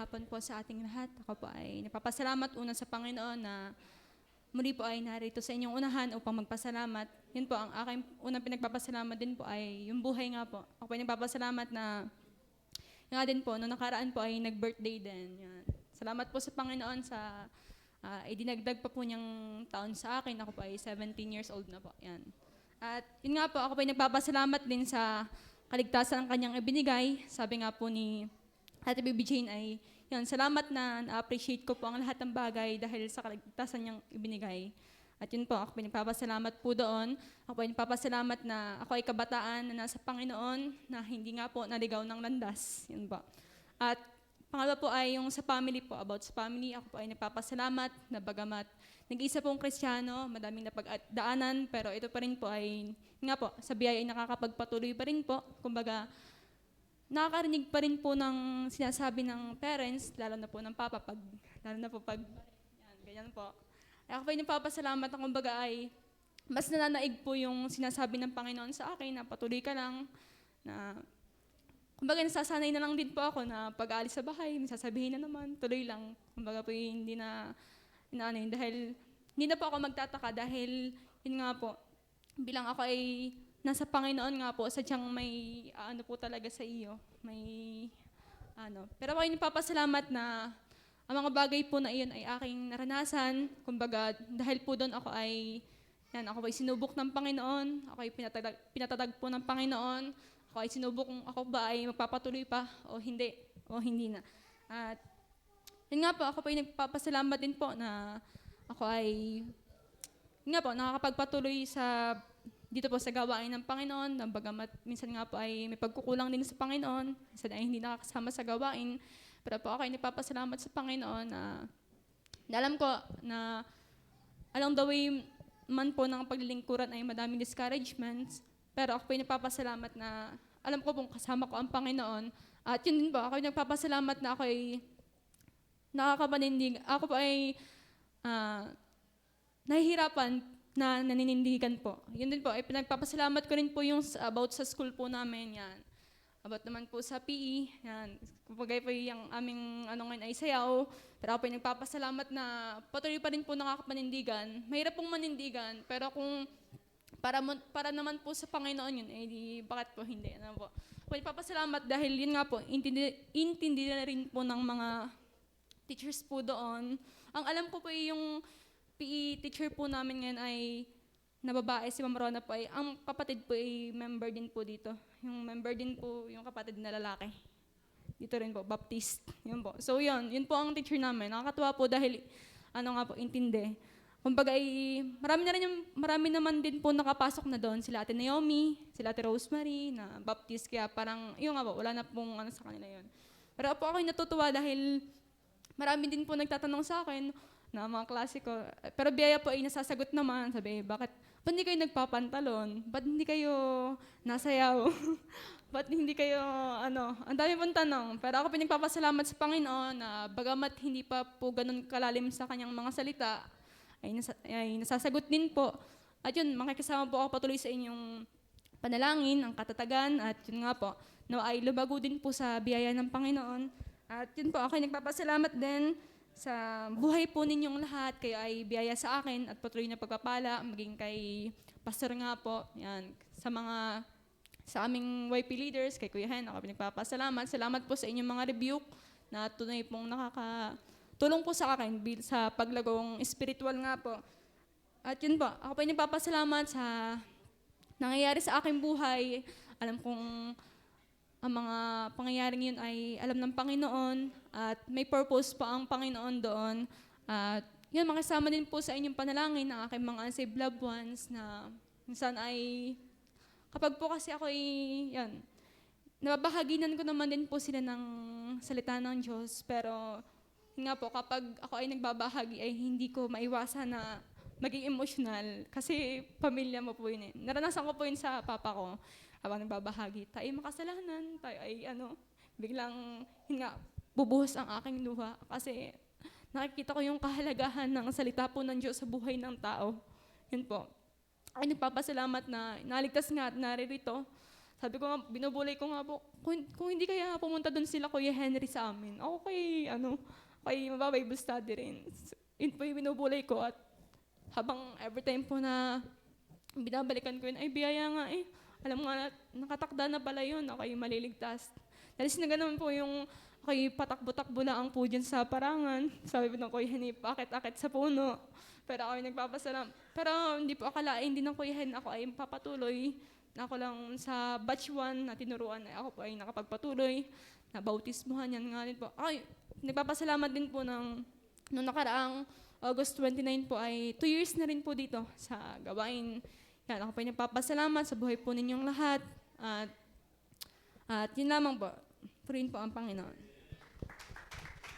hapon po sa ating lahat. Ako po ay nagpapasalamat una sa Panginoon na muli po ay narito sa inyong unahan upang magpasalamat. Yun po, ang aking unang pinagpapasalamat din po ay yung buhay nga po. Ako po ay nagpapasalamat na nga din po, noong nakaraan po ay nag-birthday din. Yan. Salamat po sa Panginoon sa idinagdag pa po niyang taon sa akin. Ako po ay 17 years old na po. Yan. At yun nga po, ako po ay nagpapasalamat din sa kaligtasan ng kanyang ibinigay. Sabi nga po ni Ate Baby Jane ay, yun, salamat na na-appreciate ko po ang lahat ng bagay dahil sa kaligtasan niyang ibinigay. At yun po, ako po nagpapasalamat po doon. Ako po nagpapasalamat na ako ay kabataan na nasa Panginoon na hindi nga po naligaw ng landas. Yun po. At pangalawa po ay yung sa family po, about sa family, ako po ay nagpapasalamat na bagamat nag-iisa pong Kristiyano, madaming napagdaanan, pero ito pa rin po ay, nga po, sa biyaya ay nakakapagpatuloy pa rin po. Kumbaga, nakakarinig pa rin po ng sinasabi ng parents, lalo na po ng papa, lalo na po pag, yan, ganyan po. Ay ako po ay nagpapasalamat na kumbaga ay, mas nananaig po yung sinasabi ng Panginoon sa akin na patuloy ka lang, na kumbaga nasasanay na lang din po ako na pag-aalis sa bahay, may sasabihin na naman, tuloy lang. Kumbaga po hindi na, dahil hindi na po ako magtataka dahil yun nga po, bilang ako ay nasa Panginoon nga po, sadyang may ano po talaga sa iyo, may ano. Pero ako ay nagpapasalamat na ang mga bagay po na iyon ay aking naranasan. Kumbaga, dahil po doon ako ay, yan, ako ay sinubok ng Panginoon, ako ay pinatatag po ng Panginoon, ako ay sinubok kung ako ba ay magpapatuloy pa o hindi na. At yun nga po, ako po ay nagpapasalamat din po na ako ay, yun nga po, nakakapagpatuloy sa dito po sa gawain ng Panginoon, na bagamat minsan nga po ay may pagkukulang din sa Panginoon, minsan ay hindi nakakasama sa gawain, pero po ako ay nagpapasalamat sa Panginoon na alam ko na along the way man po ng paglilingkuran ay madaming discouragements, pero ako po ay nagpapasalamat na alam ko pong kasama ko ang Panginoon. At yun din po, ako ay nagpapasalamat na ako ay nakakapanindig. Ako po ay nahihirapan na naninindigan po. Yun din po, ay pinagpapasalamat ko rin po yung about sa school po namin, yan. About naman po sa PE, yan. Kapag po yung aming ngayon ay sayaw, pero ako po ay nagpapasalamat na patuloy pa rin po nakakapanindigan. Mahirap pong manindigan, pero kung para naman po sa Panginoon yun, eh di bakit po hindi? Ano po? Ako ay nagpapasalamat dahil yun nga po, intindi na rin po ng mga teachers po doon. Ang alam ko po yung PE teacher po namin ngayon ay na babae, si Ma'am Rona po ay, ang kapatid po ay member din po dito. Yung member din po, yung kapatid na lalaki. Dito rin po, Baptist. Yun po. So yun po ang teacher namin. Nakakatuwa po dahil, intindi. Kumbaga marami naman din po nakapasok na doon. Sila Ate Naomi, sila Ate Rosemary, na Baptist. Kaya parang, yun nga po, wala na pong sa kanila yun. Pero po ako natutuwa dahil marami din po nagtatanong sa akin, na mga klase ko. Pero biyaya po ay nasasagot naman. Sabi, ba't hindi kayo nagpapantalon? Ba't hindi kayo nasayaw? Ba't hindi kayo, ang dami pong tanong. Pero ako pinagpapasalamat sa Panginoon na bagamat hindi pa po ganun kalalim sa kanyang mga salita, ay nasasagot din po. At yun, makikisama po ako patuloy sa inyong panalangin, ang katatagan, at yun nga po, ay lubago din po sa biyaya ng Panginoon. At yun po, ako ay nagpapasalamat din sa buhay po ninyong lahat, kayo ay biyaya sa akin at patuloy na pagpapala, maging kay pastor nga po, yan, sa aming YP leaders, kay Kuya Hen, ako pinagpapasalamat. Salamat po sa inyong mga rebuke na tunay pong nakakatulong po sa akin sa paglagong spiritual nga po. At yun po, ako pinagpapasalamat sa nangyayari sa aking buhay. Alam kong ang mga pangyayaring yun ay alam ng Panginoon at may purpose pa ang Panginoon doon. At yun, makisama din po sa inyong panalangin ng aking mga unsaved loved ones na minsan ay, kapag po kasi ako ay, yan, nababahaginan ko naman din po sila ng salita ng Diyos. Pero yun nga po, kapag ako ay nagbabahagi ay hindi ko maiwasan na maging emotional kasi pamilya mo po yun eh. Naranasan ko po yun sa papa ko. Habang nagbabahagi, tayo makasalanan, tayo ay biglang, bubuhos ang aking luha. Kasi nakikita ko yung kahalagahan ng salita po ng Diyos sa buhay ng tao. Yun po. Ay nagpapasalamat na naligtas nga at naririto Sabi ko nga, binubulay ko nga po, kung hindi kaya pumunta doon sila Kuya Henry sa amin, ako kay mababible study rin. Yun po yung binubulay ko at habang every time po na binabalikan ko yun, ay biyaya nga eh. Alam nga, nakatakda na pala yun, ako'y maliligtas. Dahil na ganun po yung ako'y patakbo-takbo lang po dyan sa parangan. Sabi po ng Kuya Henry, akit-akit sa puno. Pero ako'y nagpapasalam. Pero hindi po akalain din ng Kuya Henry, ako ay papatuloy. Ako lang sa batch 1 na tinuruan, ako po ay nakapagpatuloy. Nabautismuhan, yan nga din po. Ay, nagpapasalamat din po ng noong nakaraang August 29 po ay 2 years na rin po dito sa gawain. Yan, ako po ay nagpapasalamat sa buhay po ninyong lahat. At yun lamang po. Purihin po ang Panginoon.